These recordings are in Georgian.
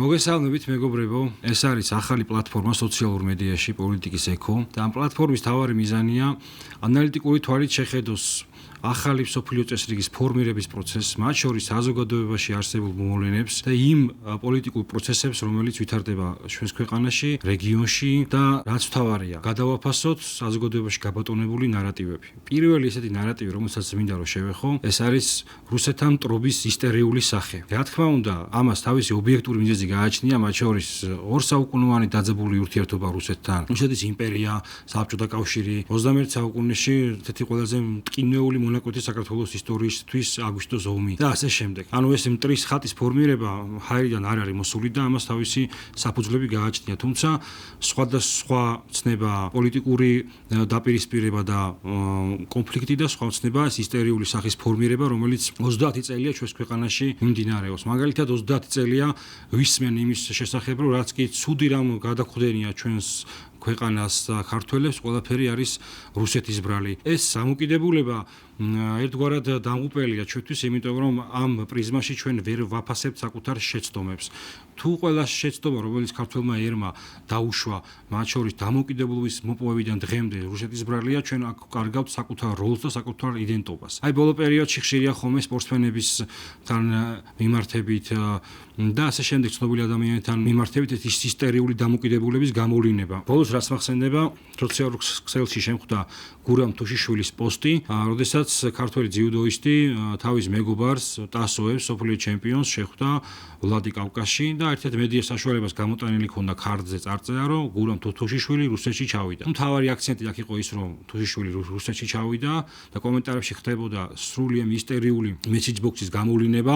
მოგესალმებით მეგობრებო, ეს არის ახალი პლატფორმა სოციალურ მედიაში პოლიტიკის ეკო და ამ პლატფორმის მთავარი მიზანია ანალიტიკური თვალით შეხედოს ახალი მსოფლიო წესრიგის ფორმირების პროცესს, მათ შორის საზოგადოებაში არსებულ მოვლენებს და იმ პოლიტიკურ პროცესებს, რომელიც ვითარდება ჩვენს ქვეყანაში, რეგიონში და რაც მთავარია, გადავაფასოთ საზოგადოებაში გაბატონებული ნარატივები. პირველი ესეთი ნარატივი, რომელსაც მინდა რომ შევეხო, ეს არის რუსეთთან მტრობის ისტერიული სახე. რა თქმა უნდა, ამას თავისი ობიექტური მიზეზი გააჩნია, მათ შორის ორსაუკუნოვანი დაძაბული ურთიერთობა რუსეთთან, რუსეთის იმპერია, საბჭოთა კავშირი, 21 საუკუნეში ერთ-ერთი ყველაზე მტკივნეული მონაკვეთი საქართველოს ისტორიისთვის აგვისტოს ომი და ასე შემდეგ. ანუ ეს მტრის ხატის ფორმირება ჰაერიდან არ არის მოსული და ამას თავისი საფუძვლები გააჩნია. თუმცა სხვადასხვა ცნება, პოლიტიკური დაპირისპირება და კონფლიქტი და სხვა ცნება ეს ისტერიული სახის ფორმირება, რომელიც 30 წელია ჩვენს ქვეყანაში მიმდინარეობს. მაგალითად 30 წელია ვისმენ იმის შესახებ, რომ რაც კი ცუდი რამ გადახვდენია ჩვენს ქვეყანას და ქართველებს, ყველაფერი არის რუსეთის ბრალი. ეს სამოკიდებულება ერთგვარად დამღუპელია ჩვენთვის, იმიტომ რომ ამ პრიზმაში ჩვენ ვერ ვაფასებთ საკუთარ შეცდომებს. თუ ყველა შეცდომა, რომელიც ქართველმა ერმა დაუშვა, მათ შორის დამოუკიდებლობის მოპოვებიდან დღემდე რუსეთის ბრალია, ჩვენ აქ კარგავთ საკუთარ როლს და საკუთარ იდენტობას. აი ბოლო პერიოდში ხშირია ხოლმე სპორტსმენებისთან მიმართებით და ასე შემდეგ ცნობილი ადამიანებთან მიმართებით ეს ისტერიული დამოუკიდებლობის გამოვლინება. ბოლოს რაც მახსენდება, სოციალურ ქსელში შემხვდა გურამ თუშიშვილის პოსტი, როდესაც ქართველი ძიუდოისტი თავის მეგობარს ტასოებს, სოფლიო ჩემპიონს შეხვდა ვლადი კავკასში და ერთ-ერთ მედია საშუალებას გამოტანილი ქონდა ქარდზე წარწერა, რომ გურამ თუშიშვილი რუსეთში ჩავიდა. თავარი აქცენტი აქ იყო ის, რომ თუშიშვილი რუსეთში ჩავიდა და კომენტარებში ხდებოდა სრულიად ისტერიული მესეჯ ბოქსის გამოვლინება,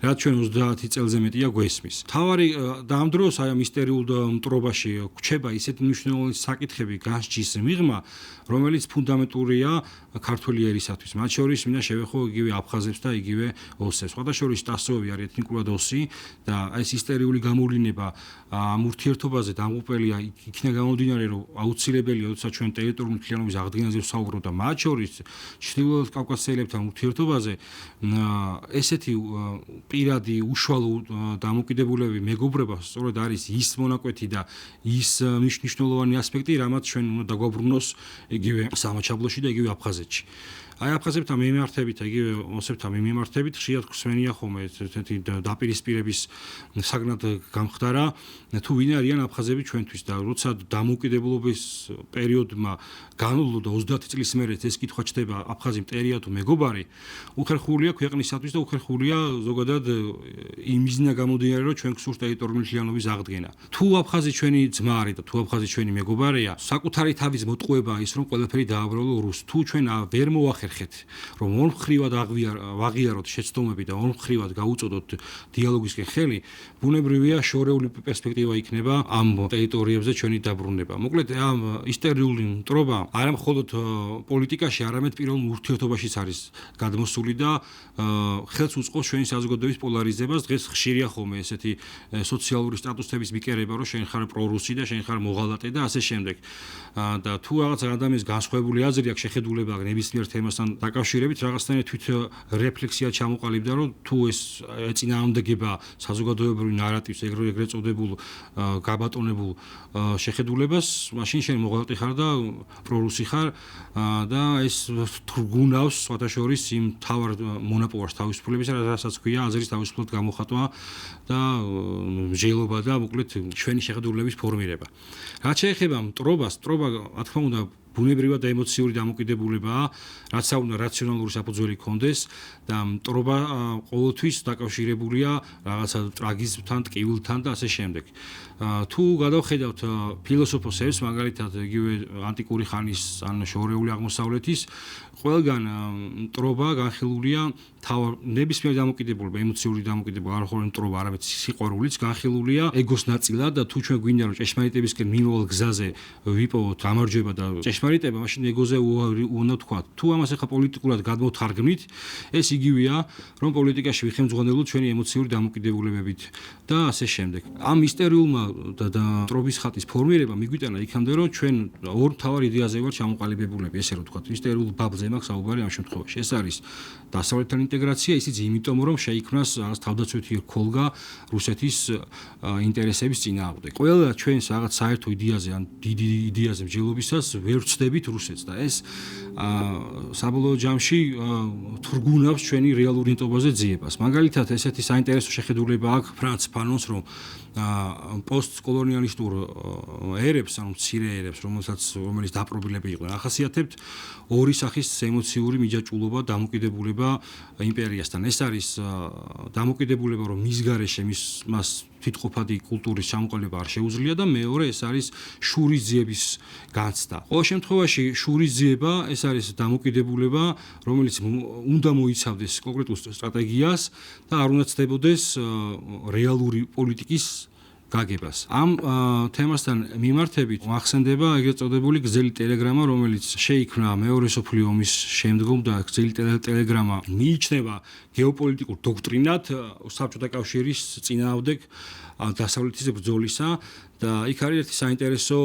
რაც ჩვენ 30 წელზე მეტია გვესმის. თავარი და ამ დროს აი ამ ისტერიულ მტრობაში გვჩება ისეთი მნიშვნელოვანი საკითხები გასჯის მიღმა, რომელიც ფუნდამენტურია ქართველი ერისათვის. მათ შორის მინდა შევეხო იგივე აფხაზებს და იგივე ოსებს. სხვათა შორის ტასოები არის ეთნიკურად ოსი და ეს ისტერიული გამოვლინება ამ ურთიერთობაზე დამღუპელია იქნა გამომდინარე, რომ აუცილებელია, როცა ჩვენ ტერიტორიული მთლიანობის აღდგენაზე ვსაუბრობთ და მათ შორის ჩრდილოეთ კავკასიელებთან ურთიერთობაზე ესეთი პირადი უშუალო დამოკიდებულები მეგობრობა სწორედ არის ის მონაკვეთი და ის მნიშვნელოვანი ასპექტი, რამაც ჩვენ უნდა დაგვაბრუნოს იგივე სამაჩაბლოში და იგივე აფხაზეთში. აი აფხაზებთან მიმართებით, იგივე ოსებთან მიმართებით ხშირად ხსენია ხოლმე ესეთი დაპირისპირების საგნად გამხდარა, თუ ვინ არიან აფხაზები ჩვენთვის და როცა დამოუკიდებლობის პერიოდმა განვლოდა 30 წლის მერე ეს კითხვა ჩდება აფხაზი მტერია თუ მეგობარი, უხერხულია ქვეყნისათვის და უხერხულია ზოგადად იმ მიზნა გამომდინარე, რომ ჩვენ გსურთ ტერიტორიული მთლიანობის აღდგენა. თუ აფხაზი ჩვენი ძმა არის და თუ აფხაზი ჩვენი მეგობარია, საკუთარი თავის მოტყუებაა ის, რომ ყველაფერი დააბრალო რუსს. თუ ჩვენ ვერ მოახერხეთ, რომ ორმხრივად ვაღიაროთ შეცდომები და ორმხრივად გაუწოდოთ დიალოგისკენ ხელი, ბუნებრივია შორეული პერსპექტივა იქნება ამ ტერიტორიებზე ჩვენი დაბრუნება. მოკლედ ამ ისტერიული მტრობა არა მხოლოდ პოლიტიკაში, არამედ პირველ ურთიერთობაშიც არის გადმოსული და ხელს უწყობს ჩვენი საზოგადოების პოლარიზებას. დღეს ხშირია ხოლმე ესეთი სოციალური სტატუსების მიკერება, რომ შენ ხარ პრორუსი და შენ ხარ მოღალატე და ასე შემდეგ. და თუ რაღაც ადამიანის განსხვავებული აზრი აქვს, შეხედულება აქვს ნებისმიერ თემასთან დაკავშირებით, რაღაცნაირად თვით რეფლექსია ჩამოყალიბდა, რომ თუ ეს ეწინააღმდეგება საზოგადოებრივ ნარატივს, ეგრეთ წოდებულ გაბატონებულ შეხედულებას, მაშინ შენ მოღალატე ხარ და პრორუსი ხარ და ეს თრგუნავს სხვათა შორის იმ თავარ მონაპოვარს თავისუფლებისა, რასაც ქვია აზრის თავისუფლად გამოხატვა და მსჯელობა და მოკლედ ჩვენი შეხედულების ფორმირება. რაც შეეხება მტრობას, მტრობა, რა თქმა უნდა, ბუნებრივად და ემოციური დამოკიდებულებაა, რაც უნდა რაციონალური საფუძველი ჰქონდეს და მტრობა ყოველთვის დაკავშირებულია რაღაცა ტრაგიზმთან, ტკივილთან და ასე შემდეგ. თუ გადავხედავთ ფილოსოფოსებს, მაგალითად იგივე ანტიკური ხანის ან შორეული აღმოსავლეთის, ყველგან მტრობა განხილულია ნებისმიერ დამოკიდებულება, ემოციური დამოკიდებულება, არ ხოლმე მტრობა, არამედ სიყვარულიც განხილულია ეგოს ნაწილად და თუ ჩვენ გვინდა რომ ჭეშმარიტებისკენ მიმავალ გზაზე ვიპოვოთ გამარჯვება და ჭეშმარიტ დახმარიტება, მაშინ ეგოზე უნდა თქვა. თუ ამას ახლა პოლიტიკურად გადმოვთარგმნით, ეს იგივეა, რომ პოლიტიკაში ვიხემძღვანელოთ ჩვენი ემოციური დამოკიდებულებებით და ასე შემდეგ. ამ ისტერიულმა და ტრობის ხატის ფორმირება მიგვიტანა იქამდე, რომ ჩვენ ორ მთავარ იდეაზე ვართ ჩამოყალიბებულები, ესე რომ ვთქვათ, ისტერიულ ბაბლზე მაქვს საუბარი ამ შემთხვევაში. ეს არის დასავლეთთან ინტეგრაცია, ისიც იმიტომ, რომ შეიქმნას რაღაც თავდაცვითი ქოლგა რუსეთის ინტერესების წინააღმდეგ. ყველა ჩვენს რაღაც საერთო იდეაზე ან დიდი იდეაზე მსჯელობისას ვერ ვწდებით რუსეთს და ეს საბოლოო ჯამში თურგუნავს ჩვენი რეალური ნიტობაზე ძიებას. მაგალითად, ესეთი საინტერესო შეხედულება აქვს ფრანც ფანონს, რომ პოსტკოლონიალისტურ ერებს, ანუ მცირე ერებს, რომელიც დაპყრობილები იყვნენ, ახასიათებთ ორი სახის ემოციური მიჯაჭვულობა, დამოკიდებულება იმპერიასთან. ეს არის დამოკიდებულება, რომ მის გარეშე მას თვითყოფადი კულტურის ჩამოყალიბება არ შეუძლია და მეორე ეს არის შურისძიების განცდა. ყოველ შემთხვევაში შურისძიება ეს არის დამოკიდებულება, რომელიც უნდა მოიცავდეს კონკრეტულ სტრატეგიას და არ უნდა ცდებოდეს რეალური პოლიტიკის გაგებას. ამ თემასთან მიმართებით ახსენდება ეგრეთ წოდებული გრძელი ტელეგრამა, რომელიც შეიქმნა მეორე მსოფლიო ომის შემდგომ და გრძელი ტელეგრამა მიიჩნევა გეოპოლიტიკურ დოქტრინად საბჭოთა კავშირის წინააღმდეგ დასავლეთის ბრძოლისა და იქ არის ერთი საინტერესო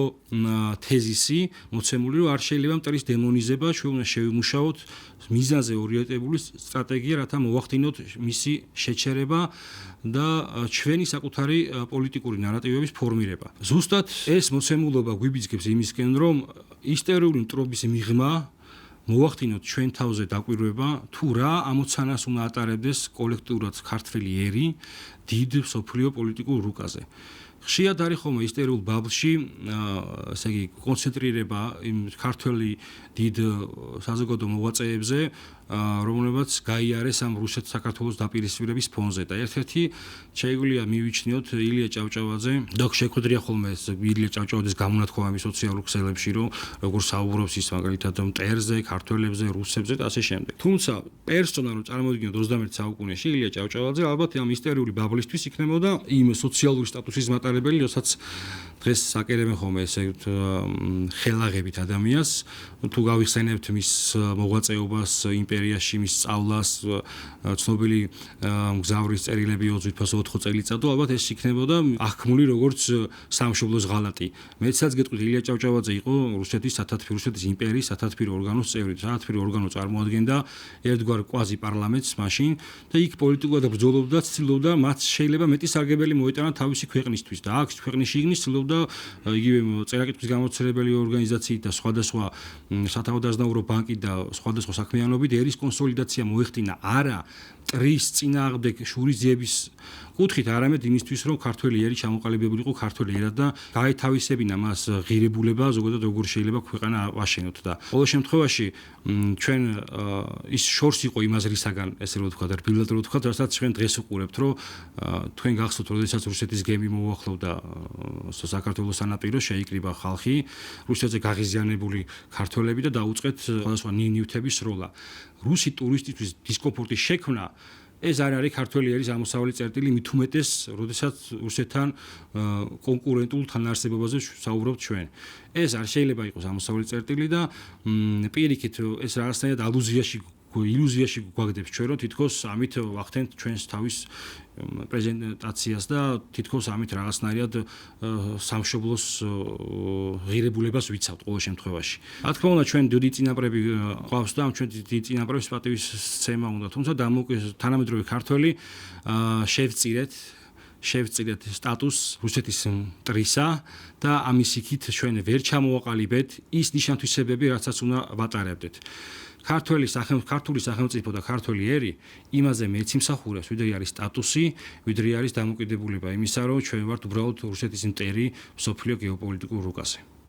თეზისი მოცემული, რომ არ შეიძლება მტრის დემონიზება, ჩვენ უნდა შევიმუშაოთ მიზანზე ორიენტირებული სტრატეგია, რათა მოვახდინოთ მისი შეჩერება და ჩვენი საკუთარი პოლიტიკური ნარატივების ფორმირება. ზუსტად ეს მოცემულობა გვიბიძგებს იმისკენ, რომ ისტორიული მტრობის მიღმა მოვახდინოთ ჩვენ თავზე დაკვირვება, თუ რა ამოცანას უნდა ატარებდეს კოლექტიურად ქართველი ერი დიდ მსოფლიო პოლიტიკურ რუკაზე. ხშირად არის ხოლმე ისტორიულ ბაბლში, ესე იგი, კონცენტრირება იმ ქართველი დიდ საზოგადო მოღვაწეებზე, რომლებიც გაიარეს ამ რუსეთ-საქართველოს დაპირისპირების ფონზე და ერთ-ერთი შეგვიძლია მივიჩნიოთ ილია ჭავჭავაძე. და შეგვიძლია ხოლმე ილია ჭავჭავაძის გამონათქვამი სოციალურ ქსელებში, რომ როგორ საუბრობს ის მაგალითად მტერზე, ქართველებზე, რუსებზე და ასე შემდეგ. თუმცა პერსონალურად წარმოვიდგინოთ 21 საუკუნეში ილია ჭავჭავაძე ალბათ ამ ისტორიული ბაბლისთვის იქნებოდა იმ სოციალური სტატუსის მატარებელი, რასაც დღეს საკერებენ ხოლმე ესე ხელაღებით ადამიანს, თუ გავიხსენებთ მის მოღვაწეობას იმპერიაში, მის სწავლას, ცნობილი მგზავრის წერილები 24 წელიწადო, ალბათ ეს იქნებოდა აღქმული როგორც სამშობლოს ღალატი. მეცაც გეტყვით, ილია ჭავჭავაძე იყო რუსეთის იმპერიის სათათბირო ორგანოს წევრი. სათათბირო ორგანო წარმოადგენდა ერთგვარ კვაზი პარლამენტს მაშინ და იქ პოლიტიკურად ბრძოლობდა, ცდილობდა მათ შეიძლება მეტი სარგებელი მოეტანა თავისი ქვეყნისთვის და აქ ქვეყნის შიგნით ცდილობდა იგივე წერა-კითხვის გამავრცელებელი ორგანიზაციით და სხვადასხვა სათავადაზნაურო ბანკით და სხვადასხვა საქმიანობით ერის კონსოლიდაცია მოეხდინა არა მტრის წინააღმდეგ შურისძიების კუთხით, არამედ იმისთვის, რომ ქართველი ერი ჩამოყალიბებული იყო ქართველ ერად და გაეთავისებინა მას ღირებულება, ზოგადად როგორ შეიძლება ქვეყანა ვაშენოთ და ყოველ შემთხვევაში ჩვენ ის შორს იყო იმაზრისაგან, ესე რომ ვთქვა და რბილად რომ ვთქვა, რასაც ჩვენ დღეს უყურებთ, რომ თქვენ გახსოვთ, როდესაც რუსეთის გემი მოუახლოვდა საქართველოს სანაპიროს, შეიკრიბა ხალხი, რუსეთზე გაღიზიანებული ქართველები და დაუწყეთ სხვადასხვა ნივთების სროლა. რუსი ტურისტისთვის დისკომფორტის შექმნა ეს არ არის ქართველი ერის ამოსავალი წერტილი, მით უმეტეს, როდესაც რუსეთთან კონკურენტულ თანაარსებობაზე საუბრობთ ჩვენ. ეს არ შეიძლება იყოს ამოსავალი წერტილი და პირიქით ეს რაღაცნაირად ილუზიაში გვაგდებს ჩვენ, რომ თითქოს ამით ვახდენთ ჩვენს თავის პრეზენტაციას და თითქოს ამით რაღაცნაირად სამშობლოს ღირებულებას ვიცავთ ყოველ შემთხვევაში. რა თქმა უნდა, ჩვენ დიდი წინაპრები გვყავს და ჩვენ დიდი წინაპრების პატივისცემა უნდა, თუმცა თანამედროვე ქართველი შევწირეთ სტატუს რუსეთის მტრისა და ამის იქით ჩვენ ვერ ჩამოვაყალიბეთ ის ნიშანთვისებები, რასაც უნდა ვატარებდეთ. ქართული სახელმწიფო და ქართველი ერი იმაზე მეც იმსახურებს, ვიდრე არის სტატუსი, ვიდრე არის დამოკიდებულება იმისა, რომ ჩვენ ვართ უბრალოდ რუსეთის მტერი მსოფლიო გეოპოლიტიკურ რუკაზე.